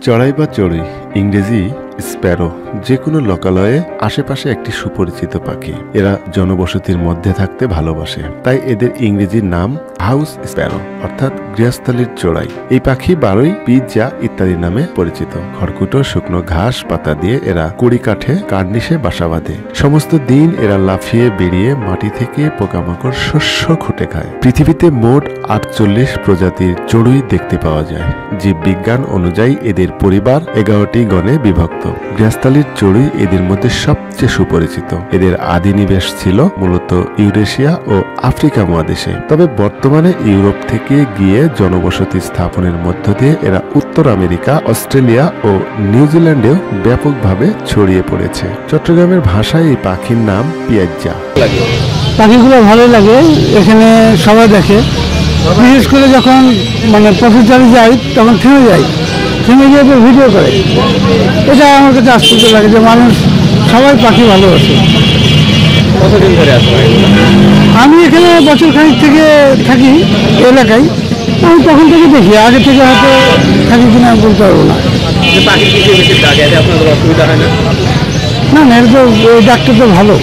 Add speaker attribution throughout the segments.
Speaker 1: চড়াই বা চড়ুই ইংরেজি স্প্যারো যে কোনো লোকালয়ে আশেপাশে একটি সুপরিচিত পাখি। এরা জনবসতির মধ্যে থাকতে ভালোবাসে, তাই এদের ইংরেজি নাম হাউস স্প্যারো অর্থাৎ গৃহস্থলীর চড়াই। এই পাখি বারোই, পিৎজা ইত্যাদি নামে পরিচিত। খড়কুটো, শুকনো ঘাস পাতা দিয়ে এরা কুড়ি কাঠে কার্নিশে বাসা বাঁধে। সমস্ত দিন এরা লাফিয়ে বেরিয়ে মাটি থেকে পোকামাকড়, শস্য খুঁটে খায়। পৃথিবীতে মোট 48 প্রজাতির চড়ুই দেখতে পাওয়া যায়। জীববিজ্ঞান অনুযায়ী এদের পরিবার 11টি গণে বিভক্ত। গৃহস্থালীর চড়ুই এদের মধ্যে সবচেয়ে সুপরিচিত। এদের আদি নিবেশ ছিল মূলত ইউরেশিয়া ও আফ্রিকা মহাদেশে, তবে বর্তমানে ইউরোপ থেকে গিয়ে জনবসতি স্থাপনের মধ্য দিয়ে এরা উত্তর আমেরিকা, অস্ট্রেলিয়া ও নিউজিল্যান্ডেও ব্যাপকভাবে ছড়িয়ে পড়েছে। চট্টগ্রামের ভাষায় এই পাখির নাম পিয়াজ্জা।
Speaker 2: পাখিগুলো ভালো লাগে, এখানে সবাই দেখে। বিশেষ করে যখন প্রফেসরে যাই তখন থেমে যাই, থেমে গিয়ে ভিডিও করে। এটা আমার কাছে আশ্চর্য লাগে যে মানুষ সবাই পাখি ভালোবাসে।
Speaker 3: কতদিন ধরে আসবে?
Speaker 2: আমি এখানে বছর খানিক থেকে থাকি এলাকায়। আমি তখন থেকে দেখি, আগে থেকে হয়তো থাকি কিনা আমি বলতে পারবো না।
Speaker 3: পাখি কিছু বেশি ডাকে, আপনাদের অসুবিধা হয় না?
Speaker 2: না, এর তো ওই ডাক্তার তো ভালো।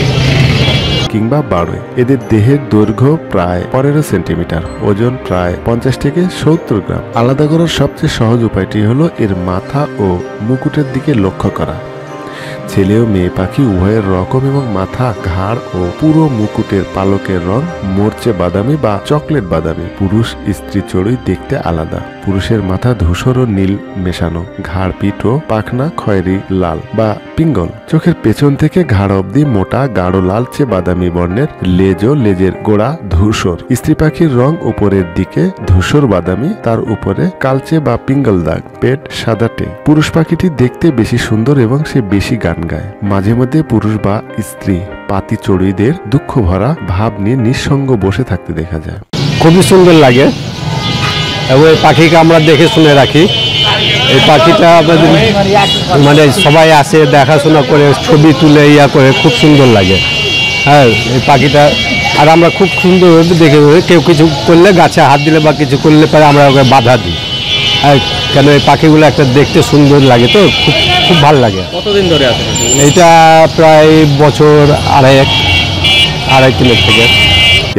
Speaker 1: কিংবা বারোই, এদের দেহের দৈর্ঘ্য প্রায় 15 সেন্টিমিটার, ওজন প্রায় 50 থেকে 70 গ্রাম। আলাদা করার সবচেয়ে সহজ উপায়টি হলো এর মাথা ও মুকুটের দিকে লক্ষ্য করা। ছেলে ও মেয়ে পাখি উভয়ের রকম এবং মাথা, ঘাড় ও পুরো মুকুটের পালকের রং মরচে বাদামি বা চকলেট বাদামি। পুরুষ স্ত্রী চড়ুই দেখতে আলাদা। পুরুষের মাথা ধূসর ও নীল মেশানো, ঘাড়, পিঠ ও পাখনা খয়েরি লাল বা পিঙ্গল। চোখের পেছন থেকে ঘাড় অবধি মোটা গাঢ় লালচে বাদামি বর্ণের। লেজ ও লেজের গোড়া ধূসর। স্ত্রী পাখির রং উপরের দিকে ধূসর বাদামি, তার উপরে কালচে বা পিঙ্গল দাগ। পেট সাদাটে। পুরুষ পাখিটি দেখতে বেশি সুন্দর এবং সে বেশি গান গায়। মাঝে মধ্যে পুরুষ বা স্ত্রী পাতি চড়ুইদের দুঃখ ভরা ভাব নিয়ে নিঃসঙ্গ বসে থাকতে দেখা যায়।
Speaker 4: খুবই সুন্দর লাগে এবং এই পাখিকে আমরা দেখে শুনে রাখি। এই পাখিটা আমাদের সবাই আসে দেখাশোনা করে, ছবি তুলে করে, খুব সুন্দর লাগে। হ্যাঁ, এই পাখিটা আর আমরা খুব সুন্দর দেখে, কেউ কিছু করলে গাছে হাত দিলে বা কিছু করলে পরে আমরা ওকে বাধা দিই। হ্যাঁ, কেন এই পাখিগুলো একটা দেখতে সুন্দর লাগে, তো খুব খুব ভালো লাগে।
Speaker 3: কতদিন ধরে আছে?
Speaker 4: এটা প্রায় বছর আড়াই তিনের থেকে।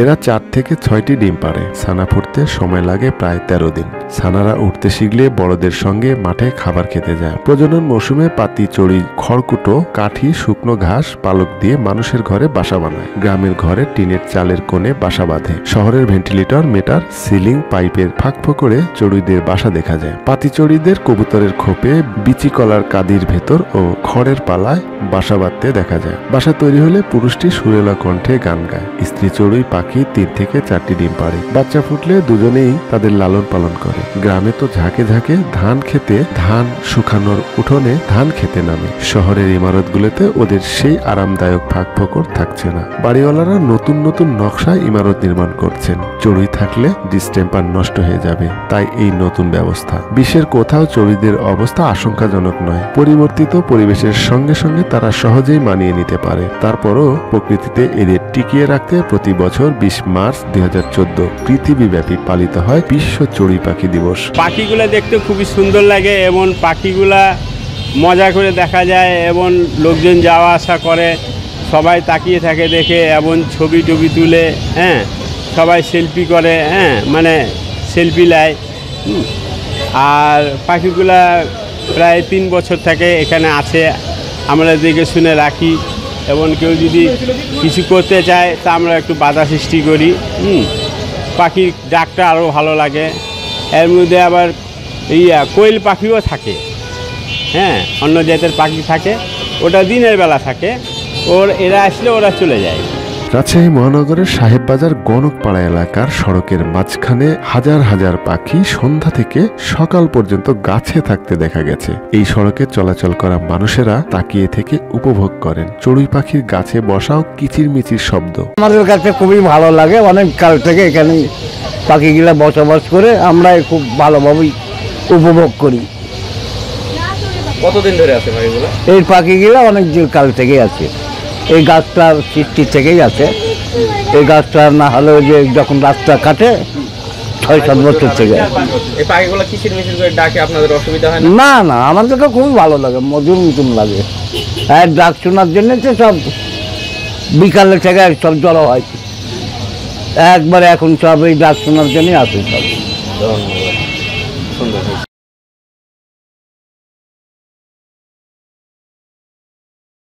Speaker 1: এরা 4 থেকে 6টি ডিম পাড়ে। ছানা ফুটতে সময় লাগে প্রায় 13 দিন। ছানারা উঠতে শিখলে বড়দের সঙ্গে মাঠে খাবার খেতে যায়। প্রজনন মৌসুমে পাতি চড়ুই খড়কুটো, কাঠি, শুকনো ঘাস, পালক দিয়ে মানুষের ঘরে বাসা বানায়। গ্রামের ঘরে টিনের চালের কোণে বাসা বাঁধে। শহরের ভেন্টিলেটর, মেটার, সিলিং, পাইপের ফাঁক ফোকরে চড়ুইদের বাসা দেখা যায়। পাতি চড়ুইদের কবুতরের খোপে, বিচি কলার কাদির ভেতর ও খড়ের পালায় বাসা বাঁধতে দেখা যায়। বাসা তৈরি হলে পুরুষটি সুরেলা কণ্ঠে গান গায়। স্ত্রী চড়ুই পাখি 3 থেকে 4টি ডিম পাড়ে। বাচ্চা ফুটলে দুজনেই তাদের লালন পালন করে। গ্রামে তো ঝাঁকে ঝাঁকে ধান খেতে, ধান শুকানোর উঠোনে ধান খেতে নামে। শহরের ইমারতগুলোতে ওদের সেই আরামদায়ক ফাঁক ফোকর থাকছে না। বাড়িওয়ালারা নতুন নতুন নকশায় ইমারত নির্মাণ করছেন। চড়ুই থাকলে ডিস্টেম্পার নষ্ট হয়ে যাবে, তাই এই নতুন ব্যবস্থা। বিশ্বের কোথাও চড়ুইদের অবস্থা আশঙ্কাজনক নয়। পরিবর্তিত পরিবেশের সঙ্গে সঙ্গে তারা সহজেই মানিয়ে নিতে পারে। তারপরও প্রকৃতিতে এদের টিকিয়ে রাখতে প্রতি বছর 20 মার্চ 2014 পৃথিবীব্যাপী পালিত হয় বিশ্ব চড়ুই পাখি দিবস।
Speaker 5: পাখিগুলা দেখতে খুবই সুন্দর লাগে এবং পাখিগুলা মজা করে দেখা যায় এবং লোকজন যাওয়া আসা করে, সবাই তাকিয়ে থাকে দেখে এবং ছবি টবি তুলে, হ্যাঁ, সবাই সেলফি করে, হ্যাঁ, সেলফি নেয়। আর পাখিগুলা প্রায় 3 বছর থেকে এখানে আছে, আমরা দেখে শুনে রাখি এবং কেউ যদি কিছু করতে চায় তা আমরা একটু বাধা সৃষ্টি করি। পাখির ডাকটা আরও ভালো লাগে। এর মধ্যে আবার কোয়েল পাখিও থাকে, হ্যাঁ, অন্য জাতের পাখি থাকে, ওটা দিনের বেলা থাকে, এরা আসলে ওরা চলে যায়।
Speaker 1: রাজশাহী মহানগরের সাহেববাজার গণকপাড়া এলাকার সড়কের মাঝখানে হাজার হাজার পাখি সন্ধ্যা থেকে সকাল পর্যন্ত গাছে থাকতে দেখা গেছে। এই সড়কে চলাচল করা মানুষেরা তাকিয়ে থেকে উপভোগ করেন চড়ুই পাখির গাছে বসাও কিচিরমিচির শব্দ।
Speaker 2: আমাদের কাছে খুবই ভালো লাগে, অনেক কাল থেকে এখানে পাখিগুলা বসবাস করে আমরা খুব ভালোভাবেই উপভোগ করি।
Speaker 3: কতদিন ধরে আছে পাখিগুলো?
Speaker 2: এই পাখিগুলা অনেক কাল থেকেই আছে। এই গাছটার সৃষ্টি থেকেই আছে। এই গাছটা না হলেও যে যখন রাস্তা কাটে 6-7 বছর থেকে।
Speaker 3: এই পাখিগুলো কিচির মিচির করে ডাকে, আপনাদের অসুবিধা হয় না?
Speaker 2: না না, আমাদের তো খুব ভালো লাগে, মধুর মতন লাগে। হ্যাঁ, ডাক শোনার জন্য তো সব বিকালে থেকে সব জড়ো হয়, একবারে এখন সব এই ডাক শোনার জন্যই আসে সব।
Speaker 3: ধন্যবাদ, সুন্দর।